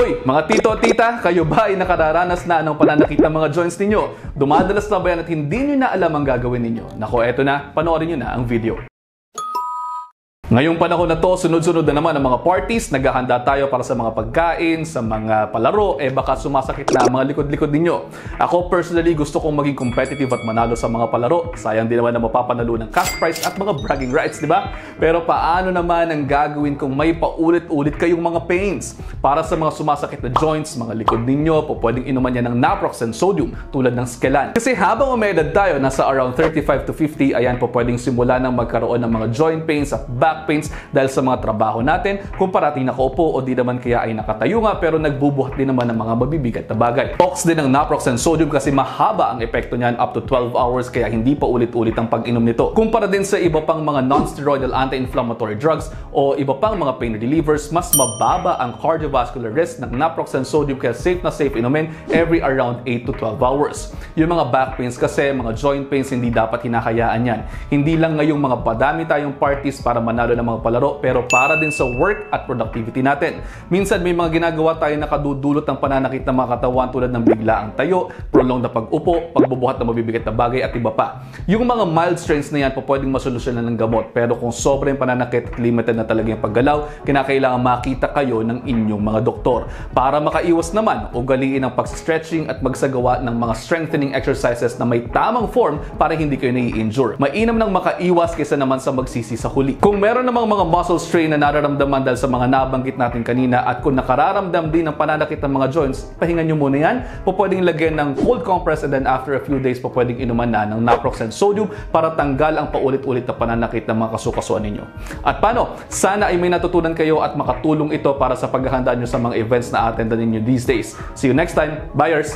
Hoy, mga tito at tita, kayo ba ay nakararanas na ng pananakit ng mga joints ninyo? Dumadalas na ba yan at hindi nyo na alam ang gagawin ninyo? Nako, eto na, panoorin nyo na ang video. Ngayong panahon na to, sunod-sunod na naman ang mga parties, naghahanda tayo para sa mga pagkain, sa mga palaro, baka sumasakit na ang mga likod-likod ninyo. Ako personally, gusto kong maging competitive at manalo sa mga palaro. Sayang din naman na mapapanalo ng cash prize at mga bragging rights, di ba? Pero paano naman ang gagawin kung may paulit-ulit kayong mga pains? Para sa mga sumasakit na joints, mga likod ninyo, pwedeng inuman yan ng naproxen sodium tulad ng Skelan. Kasi habang umedad tayo, nasa around 35 to 50, ayan pwedeng simula ng magkaroon ng mga joint pains at back pains dahil sa mga trabaho natin kung parating nakaupo o di naman kaya ay nakatayo nga pero nagbubuhat din naman ng mga mabibigat na bagay. Tox din ang naproxen sodium kasi mahaba ang epekto niyan up to 12 hours kaya hindi pa ulit-ulit ang pag-inom nito. Kumpara din sa iba pang mga non-steroidal anti-inflammatory drugs o iba pang mga pain relievers, mas mababa ang cardiovascular risk ng naproxen sodium kaya safe na safe inumin every around 8 to 12 hours. Yung mga back pains kasi, mga joint pains, hindi dapat hinahayaan yan. Hindi lang ngayong mga padami tayong parties para manalo ng mga palaro pero para din sa work at productivity natin. Minsan may mga ginagawa tayo na kadudulot ng pananakit ng mga katawan tulad ng biglaang tayo, prolonged na pag-upo, pagbubuhat ng mabibigat na bagay at iba pa. Yung mga mild strains na yan pwedeng masolusyonan ng gamot pero kung sobrang pananakit at limited na talaga yung paggalaw, kinakailangan makita kayo ng inyong mga doktor. Para makaiwas naman, ugaliin ang pag-stretching at magsagawa ng mga strengthening exercises na may tamang form para hindi kayo nai-injure. Mainam nang makaiwas kaysa naman sa magsisi sa huli. Kung meron namang mga muscle strain na nararamdaman dahil sa mga nabanggit natin kanina at kung nakararamdam din ng pananakit ng mga joints, pahingan nyo muna yan. Pwedeng lagyan ng cold compress and then after a few days pwedeng inuman na ng naproxen sodium para tanggal ang paulit-ulit na pananakit ng mga kasukasuan ninyo. At paano? Sana ay may natutunan kayo at makatulong ito para sa paghahanda nyo sa mga events na attendan ninyo these days. See you next time. Buyers!